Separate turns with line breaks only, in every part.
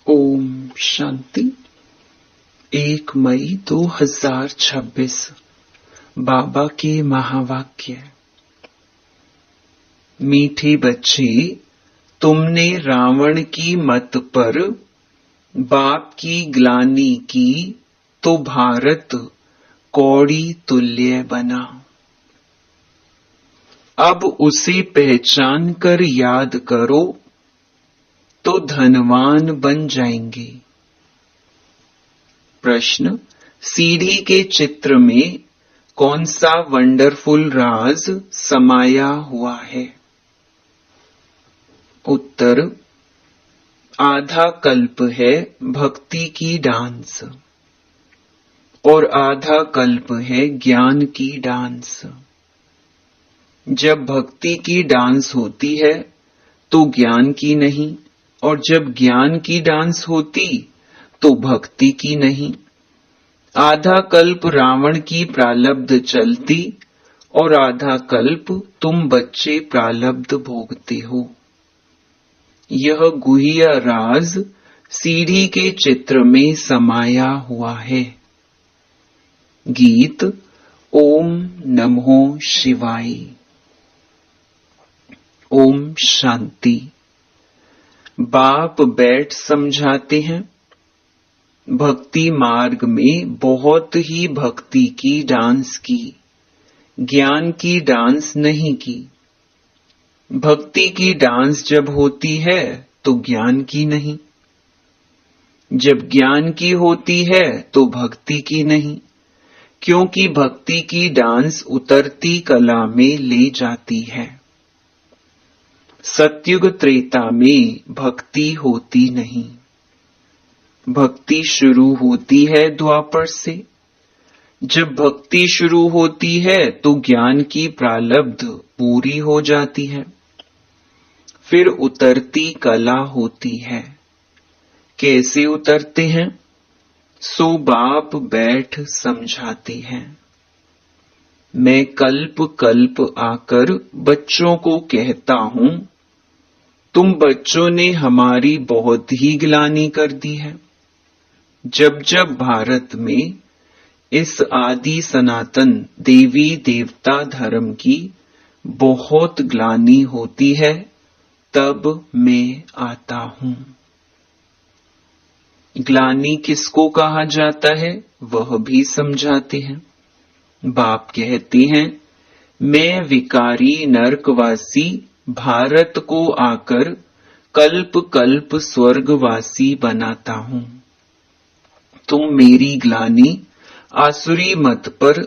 ओम शांति। 1 मई 2026 बाबा के महावाक्य। मीठे बच्चे, तुमने रावण की मत पर बाप की ग्लानि की तो भारत कौड़ी तुल्य बना। अब उसे पहचान कर याद करो तो धनवान बन जाएंगे। प्रश्न, सीढ़ी के चित्र में कौन सा वंडरफुल राज समाया हुआ है? उत्तर, आधा कल्प है भक्ति की डांस और आधा कल्प है ज्ञान की डांस। जब भक्ति की डांस होती है तो ज्ञान की नहीं, और जब ज्ञान की डांस होती तो भक्ति की नहीं। आधा कल्प रावण की प्रालब्ध चलती और आधा कल्प तुम बच्चे प्रालब्ध भोगते हो। यह गुह्य राज सीढ़ी के चित्र में समाया हुआ है। गीत ओम नमो शिवाय। ओम शांति। बाप बैठ समझाते हैं, भक्ति मार्ग में बहुत ही भक्ति की डांस की, ज्ञान की डांस नहीं की। भक्ति की डांस जब होती है तो ज्ञान की नहीं, जब ज्ञान की होती है तो भक्ति की नहीं, क्योंकि भक्ति की डांस उतरती कला में ले जाती है। सतयुग त्रेता में भक्ति होती नहीं, भक्ति शुरू होती है द्वापर से। जब भक्ति शुरू होती है तो ज्ञान की प्रालब्ध पूरी हो जाती है, फिर उतरती कला होती है। कैसे उतरते हैं? सो बाप बैठ समझाते हैं। मैं कल्प कल्प आकर बच्चों को कहता हूं, तुम बच्चों ने हमारी बहुत ही ग्लानि कर दी है। जब जब भारत में इस आदि सनातन देवी देवता धर्म की बहुत ग्लानि होती है, तब मैं आता हूं। ग्लानि किसको कहा जाता है वह भी समझाते हैं। बाप कहते हैं, मैं विकारी नरकवासी भारत को आकर कल्प कल्प स्वर्गवासी बनाता हूं। तुम मेरी ग्लानि आसुरी मत पर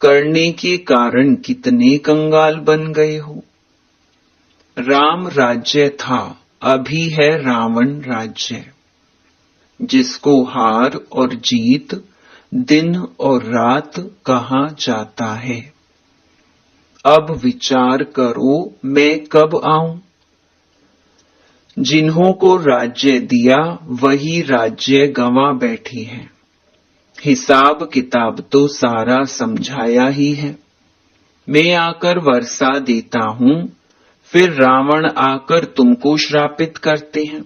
करने के कारण कितने कंगाल बन गए हो। राम राज्य था, अभी है रावण राज्य, जिसको हार और जीत दिन और रात कहा जाता है। अब विचार करो, मैं कब आऊं? जिन्हों को राज्य दिया वही राज्य गंवा बैठे हैं। हिसाब किताब तो सारा समझाया ही है। मैं आकर वर्षा देता हूं, फिर रावण आकर तुमको श्रापित करते हैं।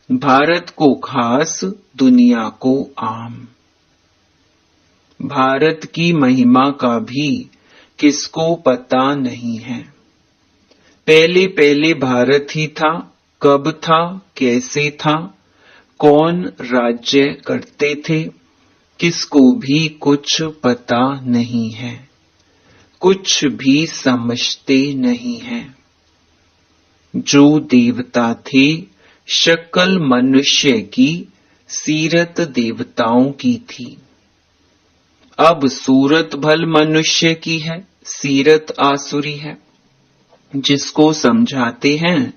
भारत को खास, दुनिया को आम। भारत की महिमा का भी किसको पता नहीं है। पहले पहले भारत ही था, कब था, कैसे था, कौन राज्य करते थे, किसको भी कुछ पता नहीं है, कुछ भी समझते नहीं है। जो देवता थे शक्ल मनुष्य की, सीरत देवताओं की थी। अब सूरत भल मनुष्य की है, सीरत आसुरी है। जिसको समझाते हैं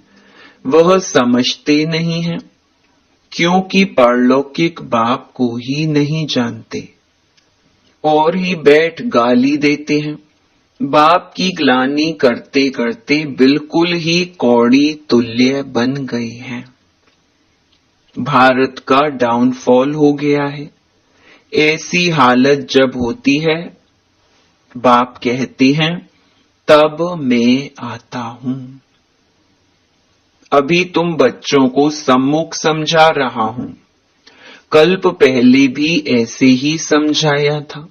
वह समझते नहीं है, क्योंकि पारलौकिक बाप को ही नहीं जानते और ही बैठ गाली देते हैं। बाप की ग्लानि करते करते बिल्कुल ही कौड़ी तुल्य बन गए हैं। भारत का डाउनफॉल हो गया है। ऐसी हालत जब होती है, बाप कहते हैं, तब मैं आता हूं। अभी तुम बच्चों को सम्मुख समझा रहा हूं। कल्प पहले भी ऐसे ही समझाया था।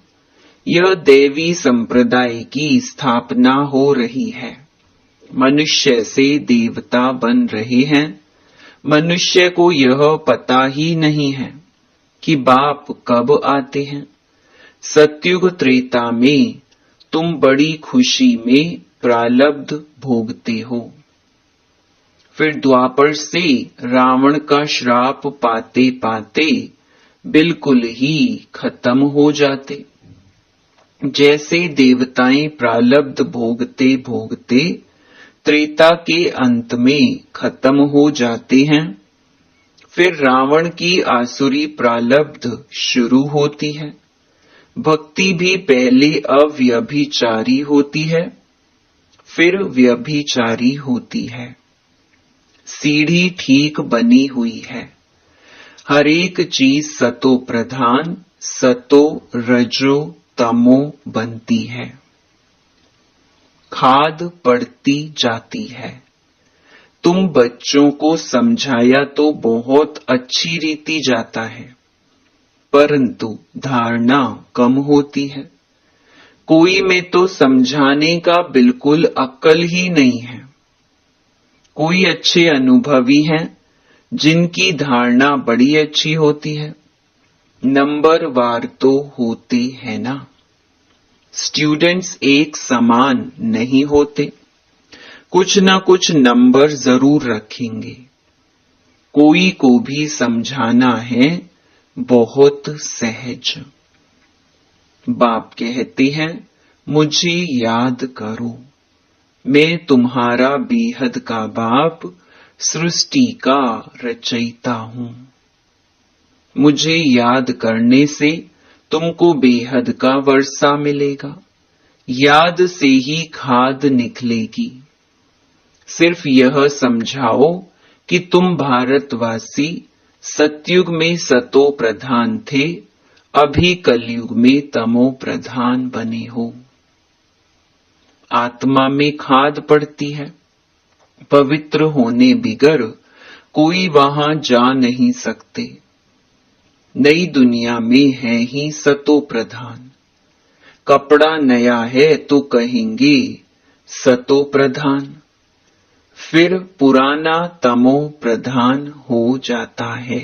यह देवी संप्रदाय की स्थापना हो रही है। मनुष्य से देवता बन रहे हैं। मनुष्य को यह पता ही नहीं है कि बाप कब आते हैं। सतयुग त्रेता में तुम बड़ी खुशी में प्रारब्ध भोगते हो, फिर द्वापर से रावण का श्राप पाते पाते बिल्कुल ही खत्म हो जाते। जैसे देवताएं प्रारब्ध भोगते भोगते त्रेता के अंत में खत्म हो जाते हैं, फिर रावण की आसुरी प्रारब्ध शुरू होती है। भक्ति भी पहले अव्यभिचारी होती है, फिर व्यभिचारी होती है। सीढ़ी ठीक बनी हुई है। हर एक चीज सतो प्रधान, सतो रजो तमो बनती है। खाद पड़ती जाती है। तुम बच्चों को समझाया तो बहुत अच्छी रीति जाता है, परंतु धारणा कम होती है। कोई में तो समझाने का बिल्कुल अक्ल ही नहीं है। कोई अच्छे अनुभवी हैं जिनकी धारणा बड़ी अच्छी होती है। नंबर वार तो होते हैं ना। स्टूडेंट्स एक समान नहीं होते, कुछ ना कुछ नंबर जरूर रखेंगे। कोई को भी समझाना है बहुत सहज। बाप कहते हैं, मुझे याद करो, मैं तुम्हारा बेहद का बाप, सृष्टि का रचयिता हूं। मुझे याद करने से तुमको बेहद का वर्षा मिलेगा। याद से ही खाद निकलेगी। सिर्फ यह समझाओ कि तुम भारतवासी सतयुग में सतो प्रधान थे, अभी कलयुग में तमो प्रधान बने हो। आत्मा में खाद पड़ती है। पवित्र होने बिगर कोई वहां जा नहीं सकते। नई दुनिया में है ही सतो प्रधान। कपड़ा नया है तो कहेंगे सतो प्रधान, फिर पुराना तमो प्रधान हो जाता है।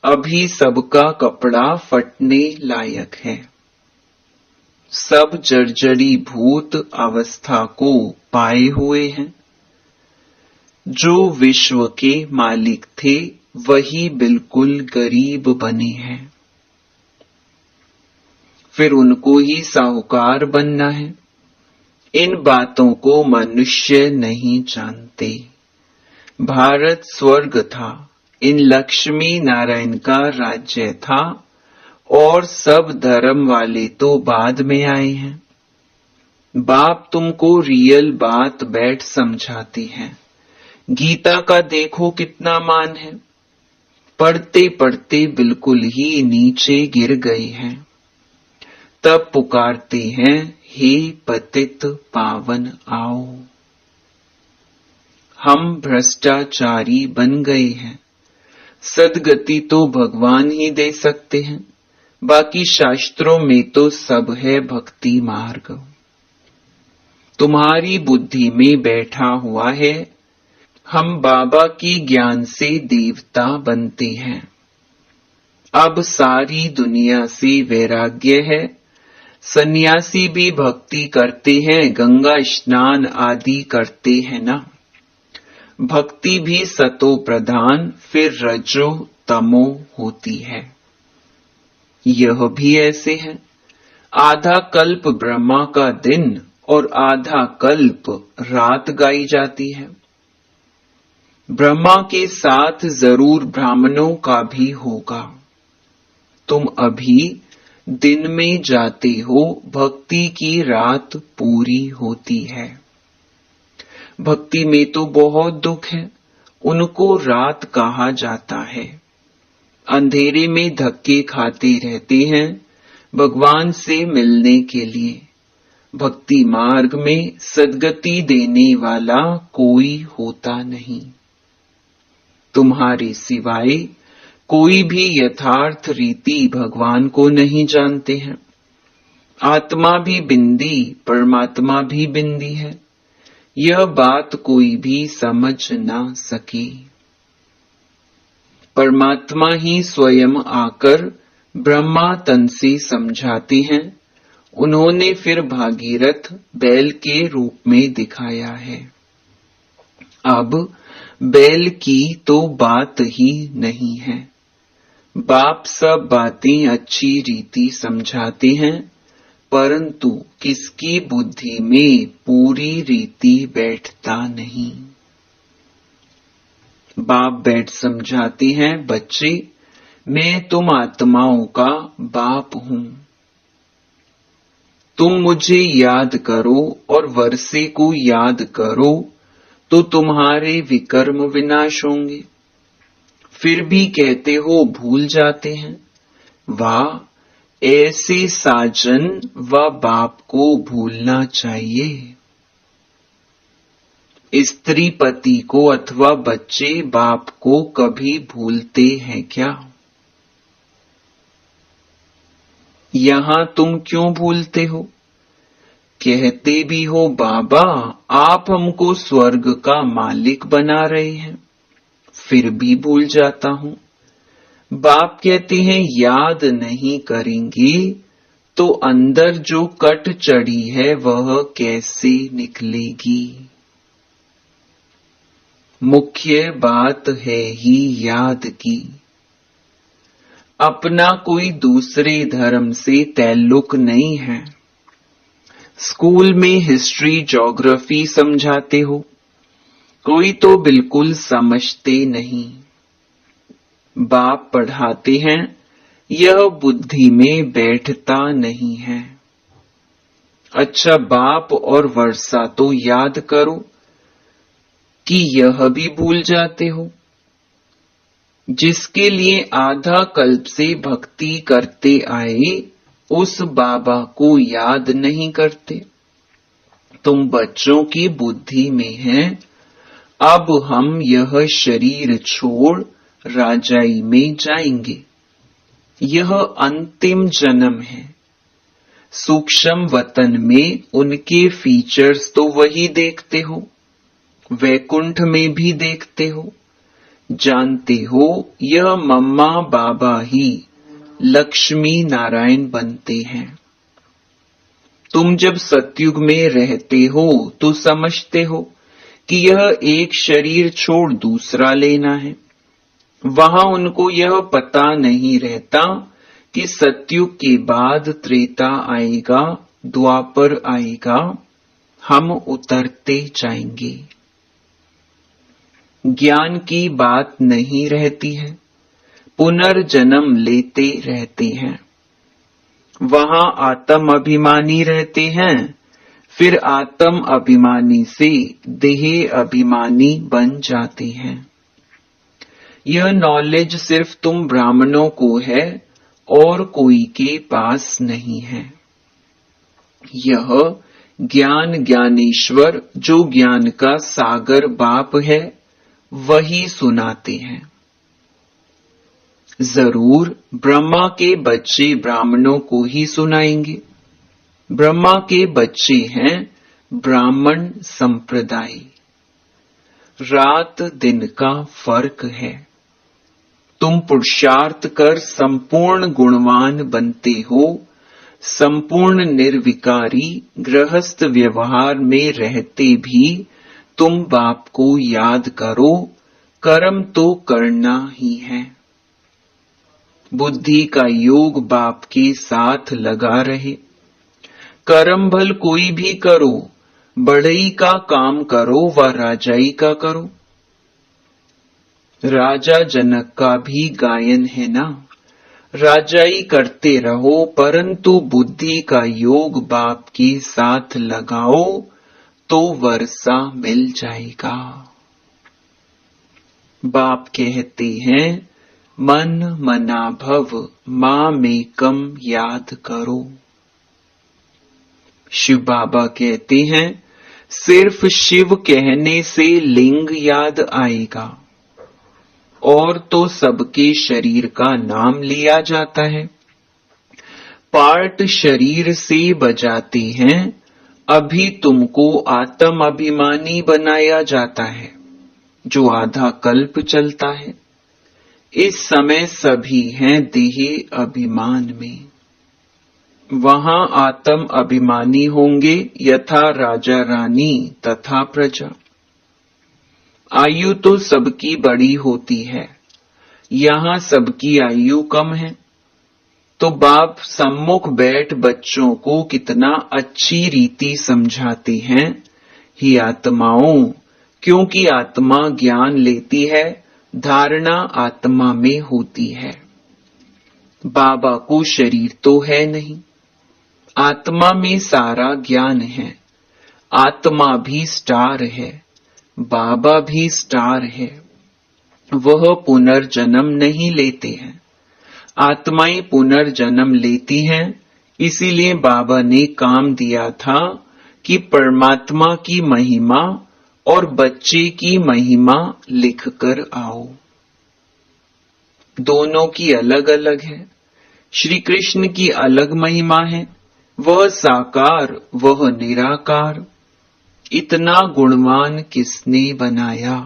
अभी सबका कपड़ा फटने लायक है। सब जर्जरी भूत अवस्था को पाए हुए हैं। जो विश्व के मालिक थे वही बिल्कुल गरीब बने हैं। फिर उनको ही साहूकार बनना है। इन बातों को मनुष्य नहीं जानते। भारत स्वर्ग था, इन लक्ष्मी नारायण का राज्य था, और सब धर्म वाले तो बाद में आए हैं। बाप तुमको रियल बात बैठ समझाती हैं। गीता का देखो कितना मान है। पढ़ते पढ़ते बिल्कुल ही नीचे गिर गए हैं। तब पुकारते हैं, हे पतित पावन आओ। हम भ्रष्टाचारी बन गए हैं। सदगति तो भगवान ही दे सकते हैं। बाकी शास्त्रों में तो सब है भक्ति मार्ग। तुम्हारी बुद्धि में बैठा हुआ है। हम बाबा की ज्ञान से देवता बनते हैं। अब सारी दुनिया से वैराग्य है। सन्यासी भी भक्ति करते हैं, गंगा स्नान आदि करते हैं ना। भक्ति भी सतो प्रधान, फिर रजो तमो होती है। यह भी ऐसे है। आधा कल्प ब्रह्मा का दिन और आधा कल्प रात गाई जाती है। ब्रह्मा के साथ जरूर ब्राह्मणों का भी होगा। तुम अभी दिन में जाते हो, भक्ति की रात पूरी होती है। भक्ति में तो बहुत दुख है, उनको रात कहा जाता है। अंधेरे में धक्के खाते रहते हैं भगवान से मिलने के लिए। भक्ति मार्ग में सद्गति देने वाला कोई होता नहीं। तुम्हारे सिवाय कोई भी यथार्थ रीति भगवान को नहीं जानते हैं। आत्मा भी बिंदी, परमात्मा भी बिंदी है, यह बात कोई भी समझ ना सके। परमात्मा ही स्वयं आकर ब्रह्मा तन से समझाते हैं। उन्होंने फिर भागीरथ बैल के रूप में दिखाया है। अब बैल की तो बात ही नहीं है। बाप सब बातें अच्छी रीति समझाते हैं, परंतु किसकी बुद्धि में पूरी रीति बैठता नहीं। बाप बैठ समझाते हैं, बच्चे मैं तुम आत्माओं का बाप हूं। तुम मुझे याद करो और वर्षे को याद करो तो तुम्हारे विकर्म विनाश होंगे। फिर भी कहते हो भूल जाते हैं। वाह, ऐसे साजन व बाप को भूलना चाहिए। स्त्री पति को अथवा बच्चे बाप को कभी भूलते हैं क्या? यहां तुम क्यों भूलते हो? कहते भी हो बाबा आप हमको स्वर्ग का मालिक बना रहे हैं, फिर भी भूल जाता हूं। बाप कहते हैं याद नहीं करेंगे तो अंदर जो कट चढ़ी है वह कैसे निकलेगी। मुख्य बात है ही याद की। अपना कोई दूसरे धर्म से ताल्लुक नहीं है। स्कूल में हिस्ट्री ज्योग्राफी समझाते हो, कोई तो बिल्कुल समझते नहीं। बाप पढ़ाते हैं, यह बुद्धि में बैठता नहीं है। अच्छा बाप और वर्षा तो याद करो कि यह भी भूल जाते हो। जिसके लिए आधा कल्प से भक्ति करते आए उस बाबा को याद नहीं करते। तुम बच्चों की बुद्धि में है अब हम यह शरीर छोड़ राजाई में जाएंगे। यह अंतिम जन्म है। सूक्ष्म वतन में उनके फीचर्स तो वही देखते हो, वैकुंठ में भी देखते हो। जानते हो यह मम्मा बाबा ही लक्ष्मी नारायण बनते हैं। तुम जब सतयुग में रहते हो तो समझते हो कि यह एक शरीर छोड़ दूसरा लेना है। वहां उनको यह पता नहीं रहता कि सतयुग के बाद त्रेता आएगा, द्वापर आएगा, हम उतरते जाएंगे। ज्ञान की बात नहीं रहती है, पुनर्जन्म लेते रहते हैं। वहां आत्म अभिमानी रहते हैं, फिर आत्म अभिमानी से देह अभिमानी बन जाते हैं। यह नॉलेज सिर्फ तुम ब्राह्मणों को है और कोई के पास नहीं है। यह ज्ञान ज्ञानेश्वर जो ज्ञान का सागर बाप है वही सुनाते हैं। जरूर ब्रह्मा के बच्चे ब्राह्मणों को ही सुनाएंगे। ब्रह्मा के बच्चे हैं ब्राह्मण संप्रदाय। रात दिन का फर्क है। तुम पुरुषार्थ कर संपूर्ण गुणवान बनते हो। संपूर्ण निर्विकारी गृहस्थ व्यवहार में रहते भी तुम बाप को याद करो। कर्म तो करना ही है। बुद्धि का योग बाप के साथ लगा रहे। कर्म भल कोई भी करो, बढ़ई का काम करो व राजाई का करो। राजा जनक का भी गायन है ना, राजाई करते रहो परंतु बुद्धि का योग बाप के साथ लगाओ तो वर्षा मिल जाएगा। बाप कहते हैं मन मना भव मामेकम याद करो। शिव बाबा कहते हैं, सिर्फ शिव कहने से लिंग याद आएगा और तो सबके शरीर का नाम लिया जाता है। पार्ट शरीर से बजाते हैं, अभी तुमको आत्म अभिमानी बनाया जाता है जो आधा कल्प चलता है। इस समय सभी हैं देह अभिमान में। वहां आत्म अभिमानी होंगे यथा राजा रानी तथा प्रजा। आयु तो सबकी बड़ी होती है, यहां सबकी आयु कम है। तो बाप सम्मुख बैठ बच्चों को कितना अच्छी रीति समझाते हैं, ही आत्माओं, क्योंकि आत्मा ज्ञान लेती है, धारणा आत्मा में होती है। बाबा को शरीर तो है नहीं, आत्मा में सारा ज्ञान है। आत्मा भी स्टार है, बाबा भी स्टार है। वह पुनर्जन्म नहीं लेते हैं, आत्माएं पुनर्जन्म लेती हैं। इसीलिए बाबा ने काम दिया था कि परमात्मा की महिमा और बच्चे की महिमा लिखकर आओ। दोनों की अलग अलग है। श्री कृष्ण की अलग महिमा है, वह साकार वह निराकार। इतना गुणवान किसने बनाया?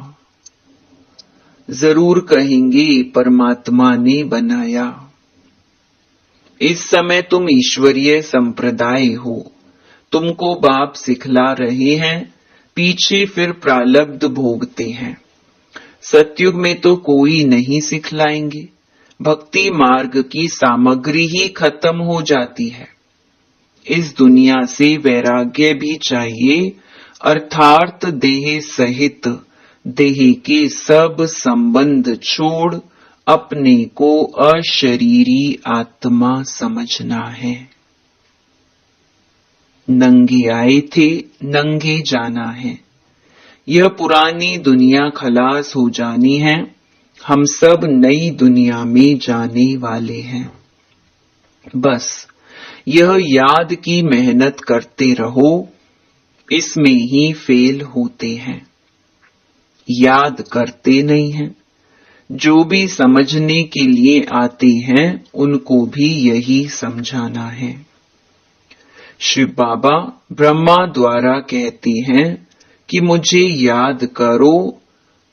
जरूर कहेंगे परमात्मा ने बनाया। इस समय तुम ईश्वरीय संप्रदाय हो, तुमको बाप सिखला रहे हैं, पीछे फिर प्रारब्ध भोगते हैं। सतयुग में तो कोई नहीं सिखलाएंगे, भक्ति मार्ग की सामग्री ही खत्म हो जाती है। इस दुनिया से वैराग्य भी चाहिए, अर्थात देह सहित देह के सब संबंध छोड़ अपने को अशरीरी आत्मा समझना है। नंगे आए थे, नंगे जाना है। यह पुरानी दुनिया खलास हो जानी है, हम सब नई दुनिया में जाने वाले हैं। बस यह याद की मेहनत करते रहो, इसमें ही फेल होते हैं। याद करते नहीं हैं। जो भी समझने के लिए आते हैं उनको भी यही समझाना है। शिव बाबा ब्रह्मा द्वारा कहते हैं कि मुझे याद करो,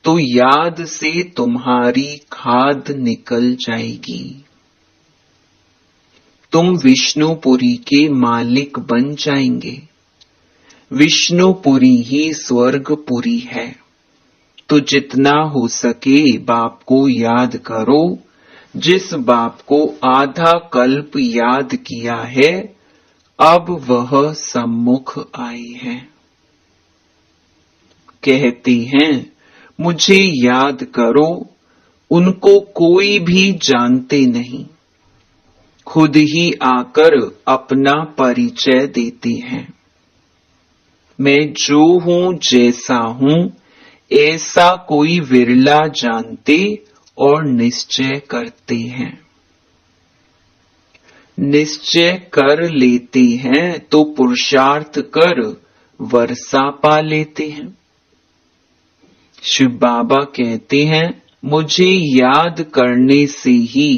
तो याद से तुम्हारी खाद निकल जाएगी। तुम विष्णुपुरी के मालिक बन जाएंगे। विष्णुपुरी ही स्वर्गपुरी है। तो जितना हो सके बाप को याद करो। जिस बाप को आधा कल्प याद किया है, अब वह सम्मुख आए हैं। कहते हैं मुझे याद करो, उनको कोई भी जानते नहीं, खुद ही आकर अपना परिचय देते हैं। मैं जो हूं जैसा हूं, ऐसा कोई विरला जानते और निश्चय करते हैं। निश्चय कर लेते हैं तो पुरुषार्थ कर वर्षा पा लेते हैं। शिव बाबा कहते हैं मुझे याद करने से ही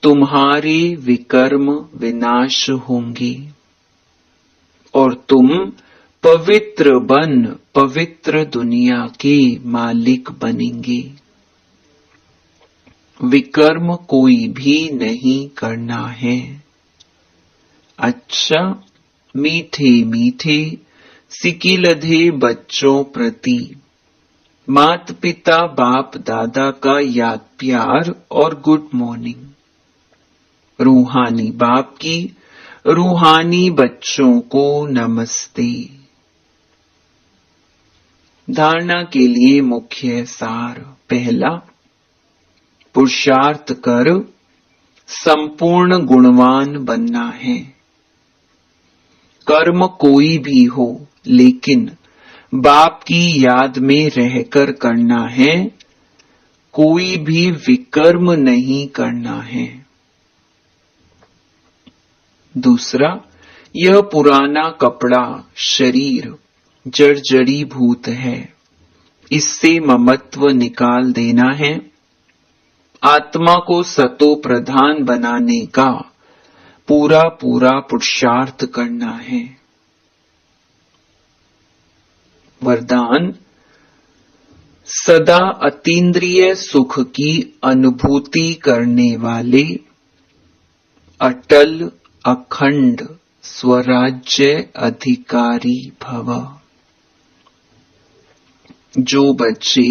तुम्हारे विकर्म विनाश होंगे और तुम पवित्र बन पवित्र दुनिया के मालिक बनेंगे। विकर्म कोई भी नहीं करना है। अच्छा, मीठे मीठे सिकिलधे बच्चों प्रति माता पिता बाप दादा का याद प्यार और गुड मॉर्निंग। रूहानी बाप की रूहानी बच्चों को नमस्ते। धारणा के लिए मुख्य सार। पहला, पुरुषार्थ कर संपूर्ण गुणवान बनना है। कर्म कोई भी हो, लेकिन बाप की याद में रहकर करना है। कोई भी विकर्म नहीं करना है। दूसरा, यह पुराना कपड़ा शरीर जर्जरी भूत है, इससे ममत्व निकाल देना है। आत्मा को सतो प्रधान बनाने का पूरा पूरा पुरुषार्थ करना है। वरदान, सदा अतीन्द्रिय सुख की अनुभूति करने वाले अटल अखंड स्वराज्य अधिकारी भव। जो बच्चे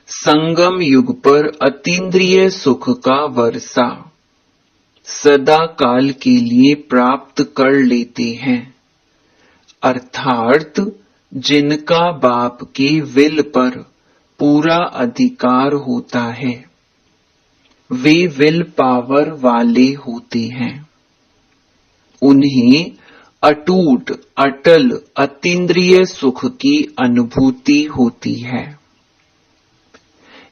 संगम युग पर अतीन्द्रिय सुख का वर्षा सदा काल के लिए प्राप्त कर लेते हैं, अर्थात जिनका बाप के विल पर पूरा अधिकार होता है, वे विल पावर वाले होते हैं। उन्हें अटूट अटल अतीन्द्रिय सुख की अनुभूति होती है।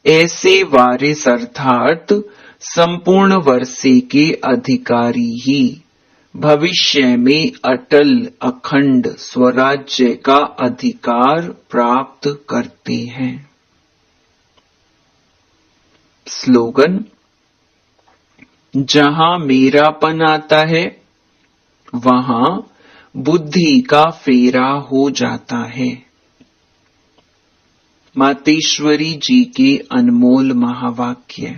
ऐसे वारिस अर्थात संपूर्ण वर्षे के अधिकारी ही भविष्य में अटल अखंड स्वराज्य का अधिकार प्राप्त करते हैं। स्लोगन, जहां मेरापन आता है वहां बुद्धि का फेरा हो जाता है। मातेश्वरी जी के अनमोल महावाक्य।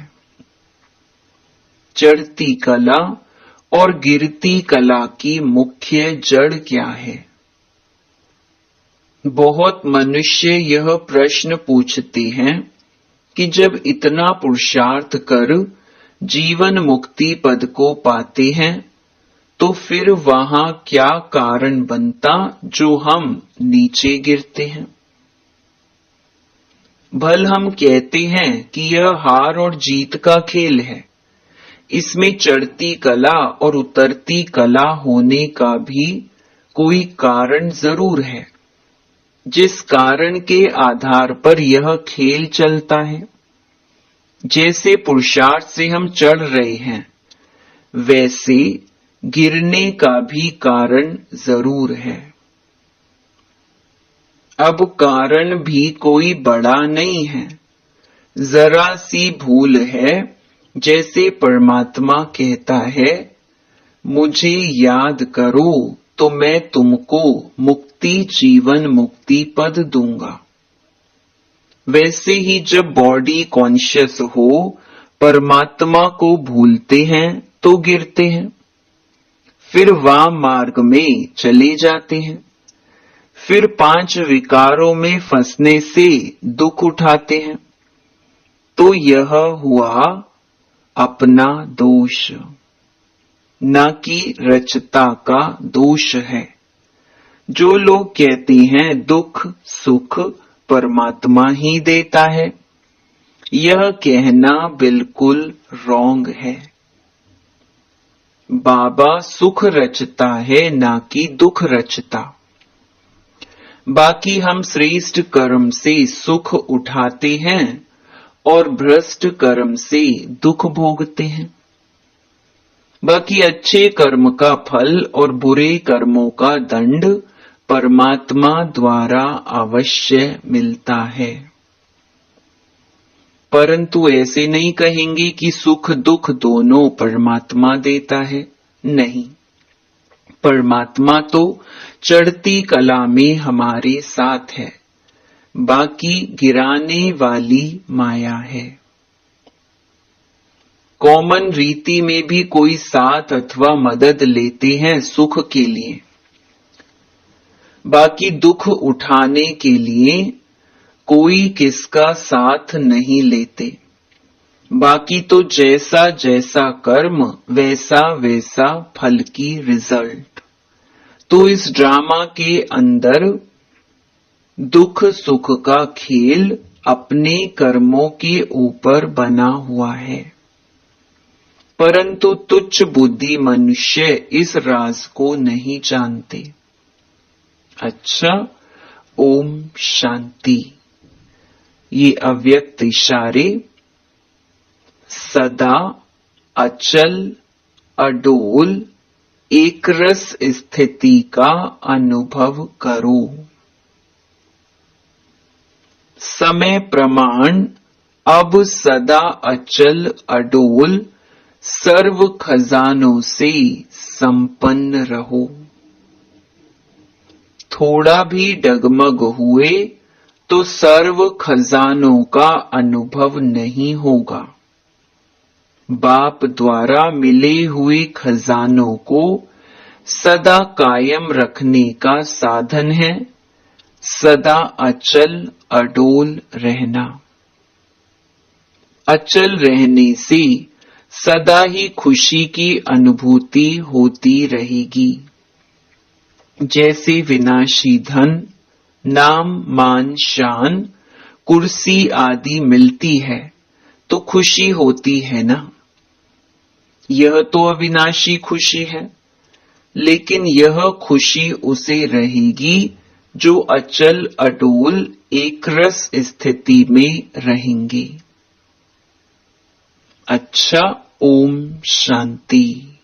चढ़ती कला और गिरती कला की मुख्य जड़ क्या है? बहुत मनुष्य यह प्रश्न पूछते हैं कि जब इतना पुरुषार्थ कर जीवन मुक्ति पद को पाते हैं तो फिर वहां क्या कारण बनता जो हम नीचे गिरते हैं? भल हम कहते हैं कि यह हार और जीत का खेल है, इसमें चढ़ती कला और उतरती कला होने का भी कोई कारण जरूर है, जिस कारण के आधार पर यह खेल चलता है। जैसे पुरुषार्थ से हम चढ़ रहे हैं, वैसे गिरने का भी कारण जरूर है। अब कारण भी कोई बड़ा नहीं है, जरा सी भूल है। जैसे परमात्मा कहता है, मुझे याद करो तो मैं तुमको मुक्ति जीवन मुक्ति पद दूंगा। वैसे ही जब बॉडी कॉन्शियस हो परमात्मा को भूलते हैं तो गिरते हैं, फिर वाम मार्ग में चले जाते हैं, फिर 5 विकारों में फंसने से दुख उठाते हैं। तो यह हुआ अपना दोष, न कि रचता का दोष है। जो लोग कहते हैं दुख सुख परमात्मा ही देता है, यह कहना बिल्कुल रॉन्ग है। बाबा सुख रचता है, ना कि दुख रचता। बाकी हम श्रेष्ठ कर्म से सुख उठाते हैं और भ्रष्ट कर्म से दुख भोगते हैं। बाकी अच्छे कर्म का फल और बुरे कर्मों का दंड परमात्मा द्वारा अवश्य मिलता है। परंतु ऐसे नहीं कहेंगे कि सुख दुख दोनों परमात्मा देता है। नहीं, परमात्मा तो चढ़ती कला में हमारे साथ है, बाकी गिराने वाली माया है। कॉमन रीति में भी कोई साथ अथवा मदद लेते हैं सुख के लिए, बाकी दुख उठाने के लिए कोई किसका साथ नहीं लेते। बाकी तो जैसा जैसा कर्म वैसा वैसा फल की रिजल्ट। तो इस ड्रामा के अंदर दुख सुख का खेल अपने कर्मों के ऊपर बना हुआ है, परंतु तुच्छ बुद्धि मनुष्य इस राज को नहीं जानते। अच्छा, ओम शांति। ये अव्यक्त इशारे सदा अचल अडोल एकरस स्थिति का अनुभव करो। समय प्रमाण अब सदा अचल अडोल सर्व खजानों से संपन्न रहो। थोड़ा भी डगमग हुए तो सर्व खजानों का अनुभव नहीं होगा। बाप द्वारा मिले हुए खजानों को सदा कायम रखने का साधन है सदा अचल अडोल रहना। अचल रहने से सदा ही खुशी की अनुभूति होती रहेगी। जैसे विनाशी धन, नाम, मान, शान, कुर्सी आदि मिलती है तो खुशी होती है ना। यह तो अविनाशी खुशी है, लेकिन यह खुशी उसे रहेगी जो अचल अडोल एकरस स्थिति में रहेंगे। अच्छा, ओम शांति।